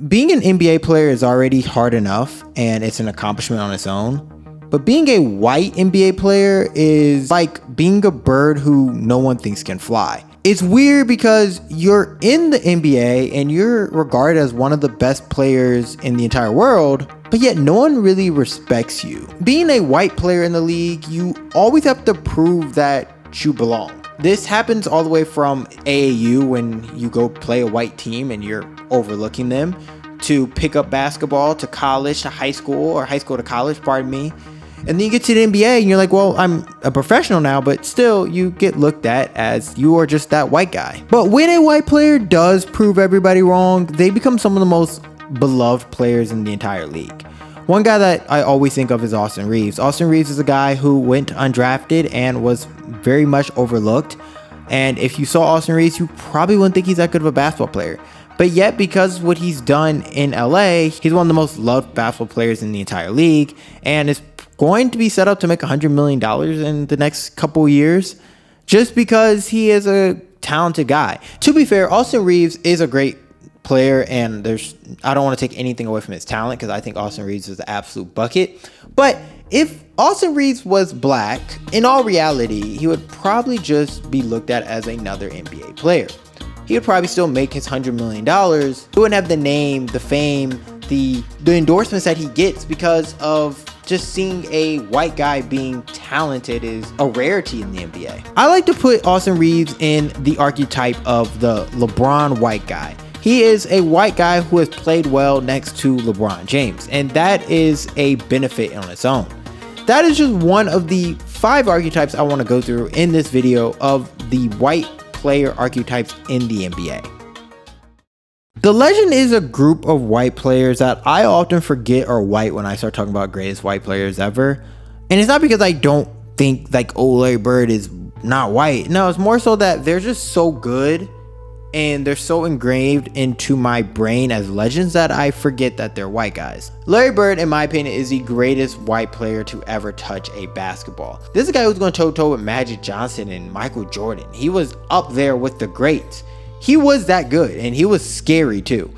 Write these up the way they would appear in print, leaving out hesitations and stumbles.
being an NBA player is already hard enough and it's an accomplishment on its own. But being a white NBA player is like being a bird who no one thinks can fly. It's weird because you're in the NBA and you're regarded as one of the best players in the entire world, but yet no one really respects you. Being a white player in the league, you always have to prove that you belong. This happens all the way from AAU when you go play a white team and you're overlooking them, to pick up basketball, to college, to high school, or high school to college, pardon me. And then you get to the NBA and you're like, well, I'm a professional now, but still you get looked at as you are just that white guy. But when a white player does prove everybody wrong, they become some of the most beloved players in the entire league. One guy that I always think of is Austin Reeves. Austin Reeves is a guy who went undrafted and was very much overlooked. And if you saw Austin Reeves, you probably wouldn't think he's that good of a basketball player. But yet, because of what he's done in LA, he's one of the most loved basketball players in the entire league and is going to be set up to make $100 million in the next couple of years just because he is a talented guy. To be fair, Austin Reeves is a great player, and I don't want to take anything away from his talent because I think Austin Reeves is an absolute bucket. But if Austin Reeves was black, in all reality, he would probably just be looked at as another NBA player. He would probably still make his $100 million. He wouldn't have the name, the fame, the endorsements that he gets because of just seeing a white guy being talented is a rarity in the NBA. I like to put Austin Reeves in the archetype of the LeBron white guy. He is a white guy who has played well next to LeBron James, and that is a benefit on its own. That is just one of the 5 archetypes I want to go through in this video of the white player archetypes in the NBA. The Legend is a group of white players that I often forget are white when I start talking about greatest white players ever. And it's not because I don't think like, oh, Larry Bird is not white. No, it's more so that they're just so good and they're so engraved into my brain as legends that I forget that they're white guys. Larry Bird, in my opinion, is the greatest white player to ever touch a basketball. This is a guy who's going toe-to-toe with Magic Johnson and Michael Jordan. He was up there with the greats. He was that good, and he was scary too.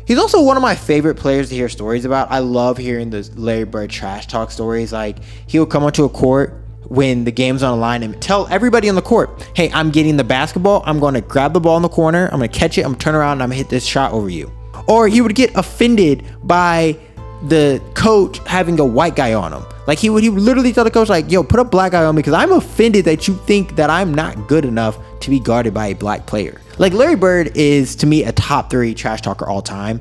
He's also one of my favorite players to hear stories about. I love hearing the Larry Bird trash talk stories. Like, he'll come onto a court when the game's on the line and tell everybody on the court, hey, I'm getting the basketball. I'm going to grab the ball in the corner. I'm going to catch it. I'm going to turn around and I'm going to hit this shot over you. Or he would get offended by the coach having a white guy on him. Like, he would literally tell the coach, like, yo, put a black guy on me because I'm offended that you think that I'm not good enough to be guarded by a black player. Like, Larry Bird is, to me, a top 3 trash talker all time.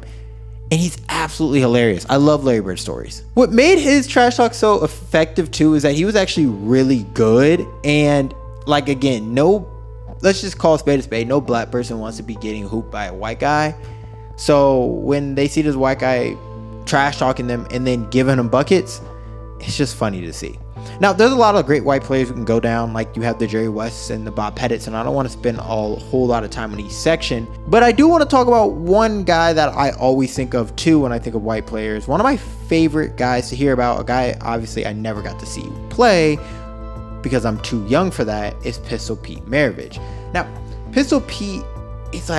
And he's absolutely hilarious. I love Larry Bird stories. What made his trash talk so effective too is that he was actually really good. And like, again, let's just call a spade. No black person wants to be getting hooped by a white guy. So when they see this white guy trash talking them and then giving them buckets, it's just funny to see. Now, there's a lot of great white players who can go down, like you have the Jerry Wests and the Bob Pettits, and I don't want to spend a whole lot of time on each section, but I do want to talk about one guy that I always think of too when I think of white players. One of my favorite guys to hear about, a guy obviously I never got to see play because I'm too young for that, is Pistol Pete Maravich. Now, Pistol Pete is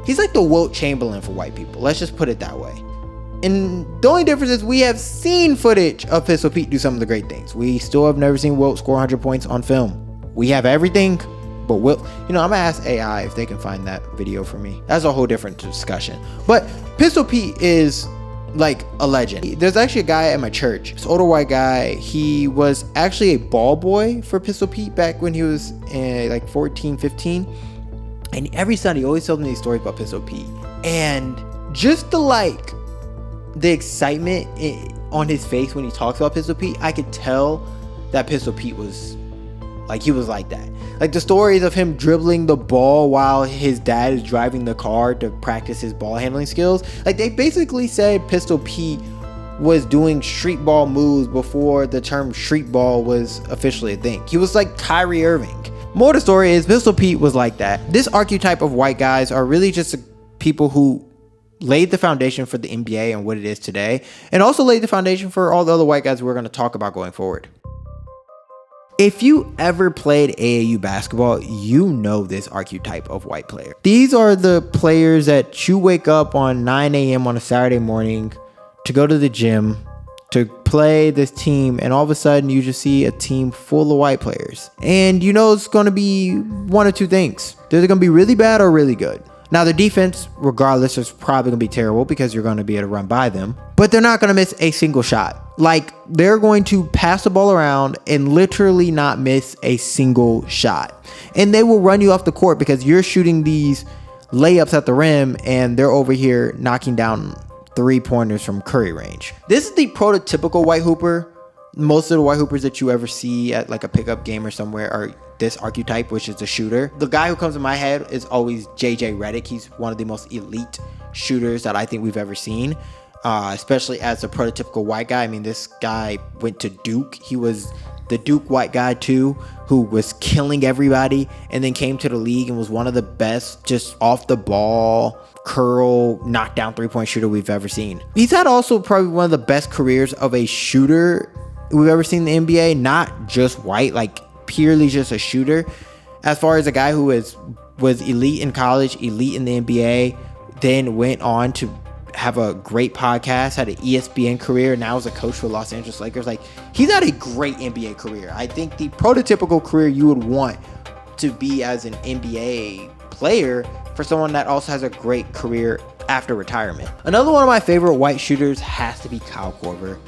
he's like the Wilt Chamberlain for white people. Let's just put it that way. And the only difference is we have seen footage of Pistol Pete do some of the great things. We still have never seen Wilt score 100 points on film. We have everything, but Wilt, I'm going to ask AI if they can find that video for me. That's a whole different discussion. But Pistol Pete is like a legend. There's actually a guy at my church, this older white guy. He was actually a ball boy for Pistol Pete back when he was like 14, 15. And every Sunday, he always tells me these stories about Pistol Pete. And just the excitement on his face when he talks about Pistol Pete, I could tell that Pistol Pete was he was like that. Like the stories of him dribbling the ball while his dad is driving the car to practice his ball handling skills. Like, they basically said Pistol Pete was doing street ball moves before the term street ball was officially a thing. He was like Kyrie Irving. More to the story is Pistol Pete was like that. This archetype of white guys are really just people who laid the foundation for the NBA and what it is today, and also laid the foundation for all the other white guys we're going to talk about going forward. If you ever played AAU basketball, you know this archetype of white player. These are the players that you wake up on 9 a.m. on a Saturday morning to go to the gym, to play this team, and all of a sudden you just see a team full of white players. And you know it's going to be one of two things. They're going to be really bad or really good. Now, the defense, regardless, is probably going to be terrible because you're going to be able to run by them. But they're not going to miss a single shot. Like, they're going to pass the ball around and literally not miss a single shot. And they will run you off the court because you're shooting these layups at the rim and they're over here knocking down 3-pointers from Curry range. This is the prototypical white hooper. Most of the white hoopers that you ever see at like a pickup game or somewhere are this archetype, which is the shooter. The guy who comes to my head is always JJ Redick. He's one of the most elite shooters that I think we've ever seen, especially as a prototypical white guy. I mean, this guy went to Duke. He was the Duke white guy too, who was killing everybody, and then came to the league and was one of the best just off the ball, curl, knockdown 3-point shooter we've ever seen. He's had also probably one of the best careers of a shooter we've ever seen in the NBA, not just white, like purely just a shooter. As far as a guy who was elite in college, elite in the NBA, then went on to have a great podcast, had an ESPN career, now is a coach for Los Angeles Lakers. Like, he's had a great NBA career. I think the prototypical career you would want to be as an NBA player for someone that also has a great career after retirement. Another one of my favorite white shooters has to be Kyle Korver.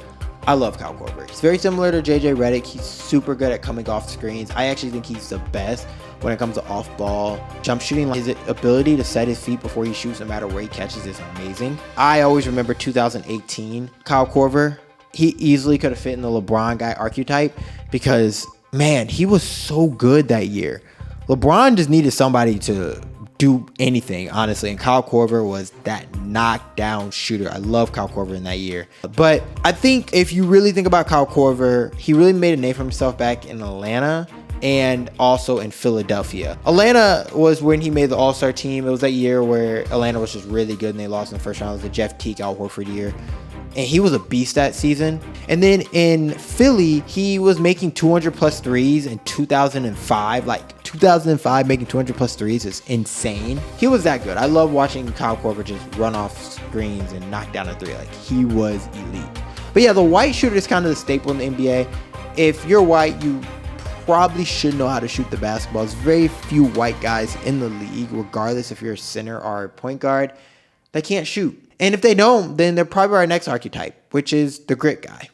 I love Kyle Korver. He's very similar to JJ Redick. He's super good at coming off screens. I actually think he's the best when it comes to off-ball jump shooting. His ability to set his feet before he shoots, no matter where he catches, is amazing. I always remember 2018 Kyle Korver. He easily could have fit in the LeBron guy archetype because, man, he was so good that year. LeBron just needed somebody to do anything, honestly, and Kyle Korver was that knockdown shooter. I love Kyle Korver in that year. But I think if you really think about Kyle Korver, he really made a name for himself back in Atlanta and also in Philadelphia. Atlanta was when he made the All-Star team. It was that year where Atlanta was just really good and they lost in the first round. It was the Jeff Teague, Al Horford year. And he was a beast that season. And then in Philly, he was making 200 plus threes in 2005. Like 2005, making 200 plus threes is insane. He was that good. I love watching Kyle Korver just run off screens and knock down a three. Like, he was elite. But yeah, the white shooter is kind of the staple in the NBA. If you're white, you probably should know how to shoot the basketball. There's very few white guys in the league, regardless if you're a center or a point guard, that can't shoot. And if they don't, then they're probably our next archetype, which is the grit guy.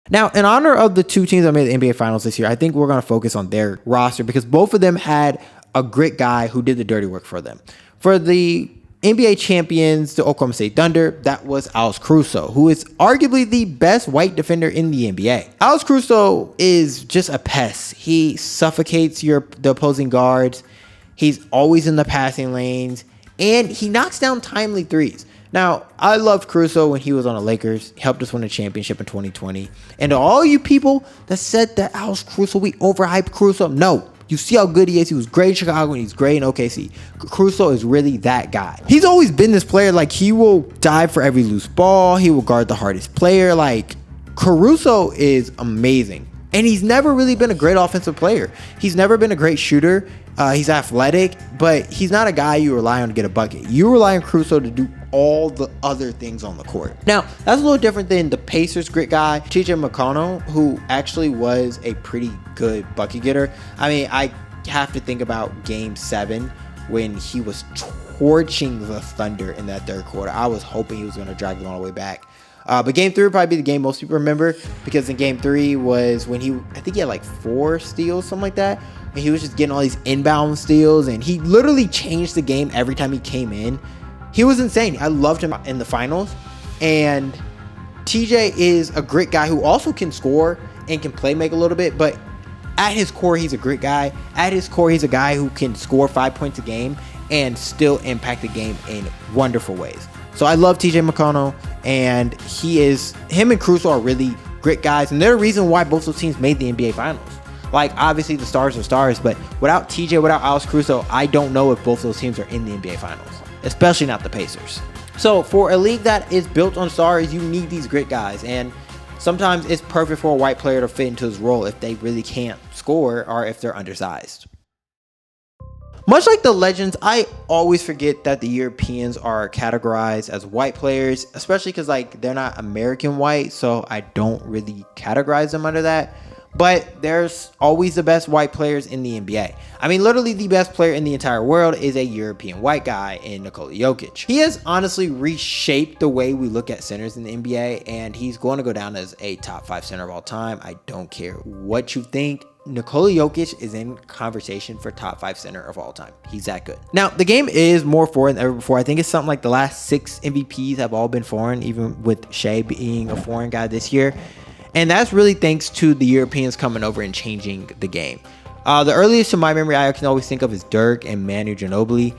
Now, in honor of the two teams that made the NBA Finals this year, I think we're going to focus on their roster because both of them had a grit guy who did the dirty work for them. For the NBA champions, the Oklahoma City Thunder, that was Alex Caruso, who is arguably the best white defender in the NBA. Alex Caruso is just a pest. He suffocates the opposing guards. He's always in the passing lanes. And he knocks down timely threes. Now, I loved Caruso when he was on the Lakers. He helped us win a championship in 2020. And to all you people that said that Alex Caruso, we overhyped Caruso, no. You see how good he is. He was great in Chicago and he's great in OKC. Caruso is really that guy. He's always been this player. Like, he will dive for every loose ball. He will guard the hardest player. Like, Caruso is amazing. And he's never really been a great offensive player. He's never been a great shooter. He's athletic, but he's not a guy you rely on to get a bucket. You rely on Caruso to do all the other things on the court. Now, that's a little different than the Pacers grit guy, TJ McConnell, who actually was a pretty good bucket getter. I mean, I have to think about Game 7 when he was torching the Thunder in that third quarter. I was hoping he was going to drag them all the way back. But Game 3 would probably be the game most people remember, because in Game 3 was when I think he had like 4 steals, something like that. And he was just getting all these inbound steals, and he literally changed the game every time he came in. He was insane. I loved him in the finals. And TJ is a grit guy who also can score and can play make a little bit, but at his core, he's a grit guy. At his core, he's a guy who can score 5 points a game and still impact the game in wonderful ways. So I love TJ McConnell, and him and Caruso are really grit guys, and they're the reason why both those teams made the NBA Finals. Like, obviously the stars are stars, but without TJ, without Alex Caruso, I don't know if both those teams are in the NBA Finals, especially not the Pacers. So for a league that is built on stars, you need these grit guys, and sometimes it's perfect for a white player to fit into his role if they really can't score or if they're undersized. Much like the legends, I always forget that the Europeans are categorized as white players, especially because like they're not American white, so I don't really categorize them under that. But there's always the best white players in the NBA. I mean, literally the best player in the entire world is a European white guy in Nikola Jokic. He has honestly reshaped the way we look at centers in the NBA, and he's going to go down as a top 5 center of all time. I don't care what you think. Nikola Jokic is in conversation for top 5 center of all time. He's that good. Now, the game is more foreign than ever before. I think it's something like the last 6 MVPs have all been foreign, even with Shea being a foreign guy this year. And that's really thanks to the Europeans coming over and changing the game. The earliest to my memory I can always think of is Dirk and Manu Ginobili.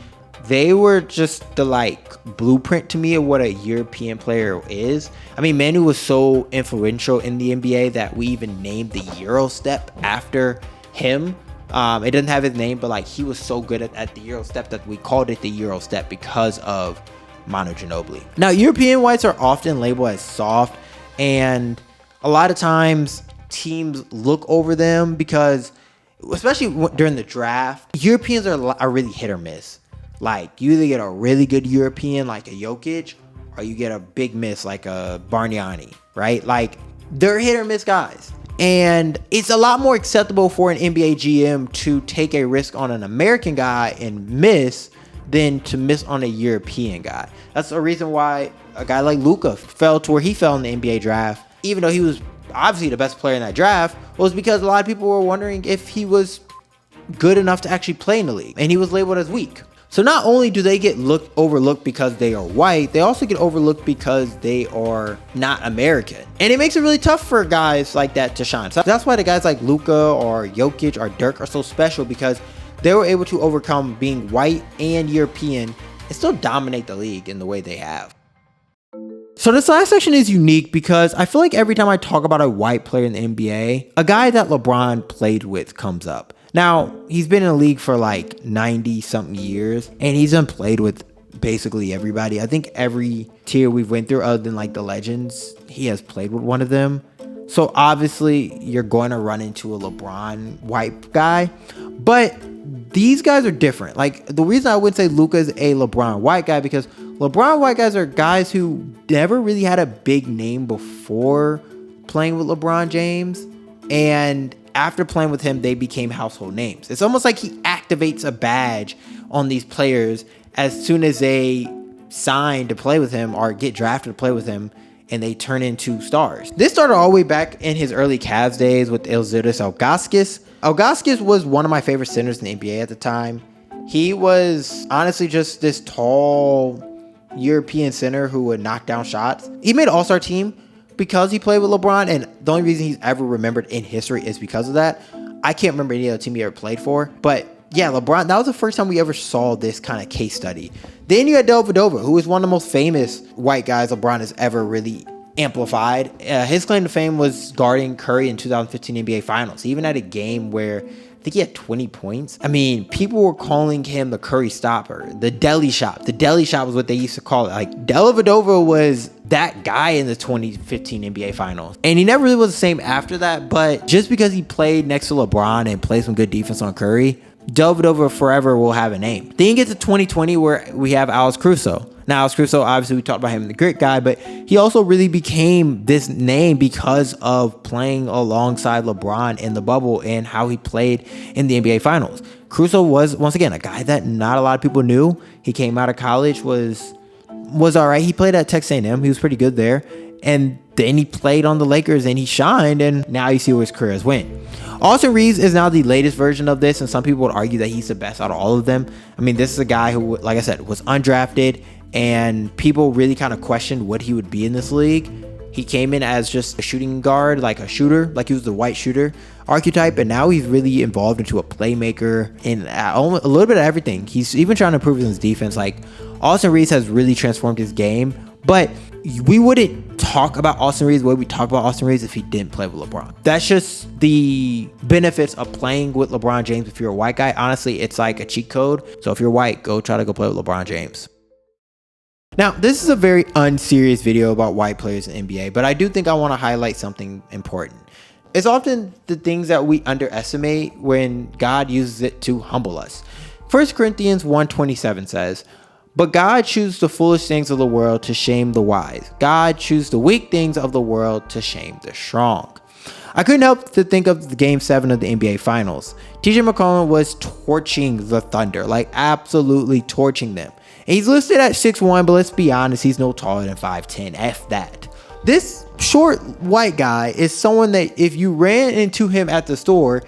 They were just the like blueprint to me of what a European player is. I mean, Manu was so influential in the NBA that we even named the Euro step after him. It doesn't have his name, but like he was so good at the Euro step that we called it the Euro step because of Manu Ginobili. Now, European whites are often labeled as soft, and a lot of times teams look over them because, especially during the draft, Europeans are really hit or miss. Like, you either get a really good European like a Jokic, or you get a big miss like a Bargnani, right? Like, they're hit or miss guys. And it's a lot more acceptable for an NBA GM to take a risk on an American guy and miss than to miss on a European guy. That's the reason why a guy like Luka fell to where he fell in the NBA draft, even though he was obviously the best player in that draft, was because a lot of people were wondering if he was good enough to actually play in the league, and he was labeled as weak. So not only do they get overlooked because they are white, they also get overlooked because they are not American. And it makes it really tough for guys like that to shine. So that's why the guys like Luka or Jokic or Dirk are so special, because they were able to overcome being white and European and still dominate the league in the way they have. So this last section is unique because I feel like every time I talk about a white player in the NBA, a guy that LeBron played with comes up. Now, he's been in the league for like 90 something years, and he's done played with basically everybody. I think every tier we've went through, other than like the legends, he has played with one of them. So obviously you're going to run into a LeBron white guy, but these guys are different. Like, the reason I would say Luka is a LeBron white guy, because LeBron white guys are guys who never really had a big name before playing with LeBron James, and after playing with him, they became household names. It's almost like he activates a badge on these players as soon as they sign to play with him or get drafted to play with him, and they turn into stars. This started all the way back in his early Cavs days with Ilziris Ilgauskas. Ilgauskas was one of my favorite centers in the NBA at the time. He was honestly just this tall European center who would knock down shots. He made an all-star team because he played with LeBron, and the only reason he's ever remembered in history is because of that. I can't remember any other team he ever played for, but yeah, LeBron, that was the first time we ever saw this kind of case study. Then you had Dellavedova, who is one of the most famous white guys LeBron has ever really amplified. His claim to fame was guarding Curry in 2015 NBA Finals. He even had a game where I think he had 20 points. I mean, people were calling him the Curry stopper, the deli shop. The deli shop was what they used to call it. Like, Dellavedova was that guy in the 2015 NBA Finals. And he never really was the same after that, but just because he played next to LeBron and played some good defense on Curry, Dellavedova forever will have a name. Then you get to 2020 where we have Alex Caruso. Now, Alex Caruso, obviously we talked about him, the grit guy, but he also really became this name because of playing alongside LeBron in the bubble and how he played in the NBA Finals. Caruso was, once again, a guy that not a lot of people knew. He came out of college, was all right. He played at Texas A&M. He was pretty good there. And then he played on the Lakers and he shined, and now you see where his career has went. Austin Reeves is now the latest version of this, and some people would argue that he's the best out of all of them. I mean, this is a guy who, like I said, was undrafted, and people really kind of questioned what he would be in this league. He came in as just a shooting guard, like a shooter, like he was the white shooter archetype, and now he's really involved into a playmaker and a little bit of everything. He's even trying to improve his defense. Like, Austin Reeves has really transformed his game, but we wouldn't talk about Austin Reeves the way we talk about Austin Reeves if he didn't play with LeBron. That's just the benefits of playing with LeBron James. If you're a white guy, honestly, it's like a cheat code. So if you're white, go try to go play with LeBron James. Now, this is a very unserious video about white players in NBA, but I do think I want to highlight something important. It's often the things that we underestimate when God uses it to humble us. 1 Corinthians 1:27 says, "But God chooses the foolish things of the world to shame the wise. God chooses the weak things of the world to shame the strong." I couldn't help to think of the Game 7 of the NBA Finals. TJ McCollum was torching the Thunder, like absolutely torching them. And he's listed at 6'1", but let's be honest, he's no taller than 5'10". F that. This short white guy is someone that if you ran into him at the store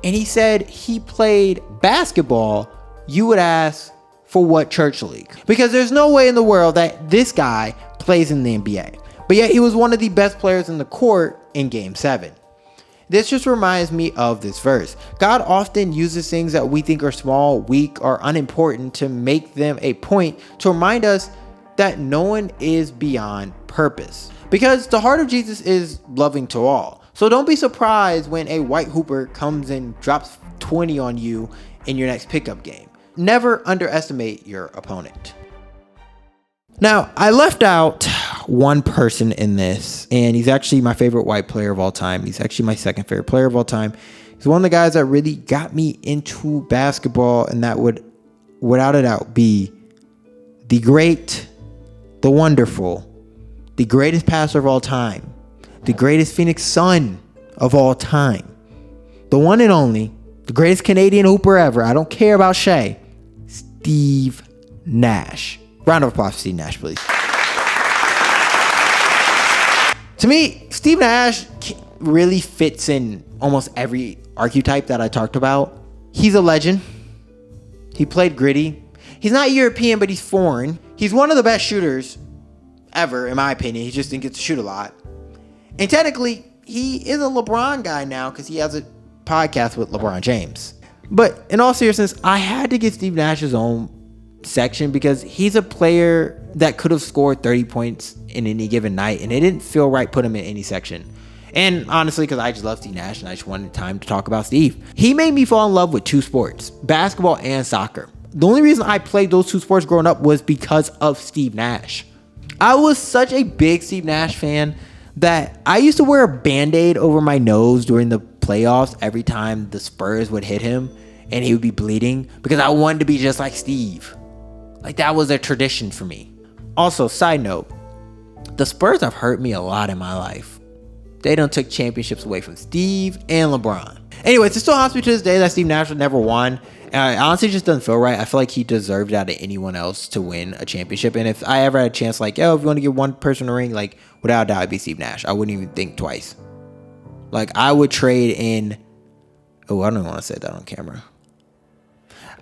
and he said he played basketball, you would ask for what church league? Because there's no way in the world that this guy plays in the NBA. But yet he was one of the best players in the court in Game 7. This just reminds me of this verse. God often uses things that we think are small, weak, or unimportant to make them a point to remind us that no one is beyond purpose. Because the heart of Jesus is loving to all. So don't be surprised when a white hooper comes and drops 20 on you in your next pickup game. Never underestimate your opponent. Now, I left out one person in this, and he's actually my favorite white player of all time. He's actually my second favorite player of all time. He's one of the guys that really got me into basketball, and that would, without a doubt, be the great, the wonderful, the greatest passer of all time, the greatest Phoenix Sun of all time, the one and only, the greatest Canadian hooper ever. I don't care about Shea. Steve Nash. Round of applause for Steve Nash, please. To me, Steve Nash really fits in almost every archetype that I talked about. He's a legend. He played gritty. He's not European, but he's foreign. He's one of the best shooters ever, in my opinion. He just didn't get to shoot a lot. And technically, he is a LeBron guy now because he has a podcast with LeBron James. But in all seriousness, I had to give Steve Nash his own section because he's a player that could have scored 30 points in any given night, and it didn't feel right put him in any section. And honestly, because I just love Steve Nash and I just wanted time to talk about Steve. He made me fall in love with two sports, basketball and soccer. The only reason I played those two sports growing up was because of Steve Nash. I was such a big Steve Nash fan that I used to wear a Band-Aid over my nose during the playoffs every time the Spurs would hit him and he would be bleeding because I wanted to be just like Steve. Like, that was a tradition for me. Also, side note, the Spurs have hurt me a lot in my life. They done took championships away from Steve and LeBron. Anyways, it still haunts me to this day that Steve Nash never won. And it honestly just doesn't feel right. I feel like he deserved out of anyone else to win a championship. And if I ever had a chance, like, yo, if you want to give one person a ring, like, without a doubt, it'd be Steve Nash. I wouldn't even think twice. Like, I would trade in... Oh, I don't even want to say that on camera.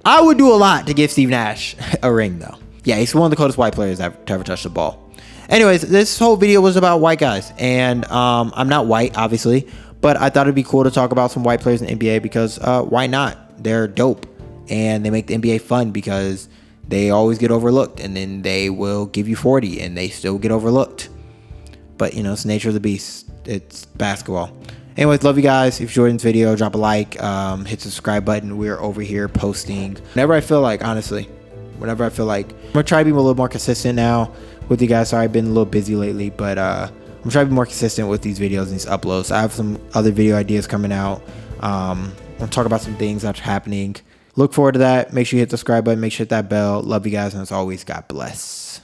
I would do a lot to give Steve Nash a ring, though. Yeah, he's one of the coldest white players to ever touch the ball. Anyways, this whole video was about white guys. And I'm not white, obviously. But I thought it'd be cool to talk about some white players in the NBA because why not? They're dope. And they make the NBA fun because they always get overlooked. And then they will give you 40 and they still get overlooked. But, you know, it's the nature of the beast. It's basketball. Anyways, love you guys. If you enjoyed this video, drop a like, hit the subscribe button. We're over here posting whenever I feel like, honestly. Whenever I feel like. I'm going to try to be a little more consistent now with you guys. Sorry, I've been a little busy lately, but I'm going to try to be more consistent with these videos and these uploads. I have some other video ideas coming out. I'm going to talk about some things that's happening. Look forward to that. Make sure you hit the subscribe button. Make sure you hit that bell. Love you guys. And as always, God bless.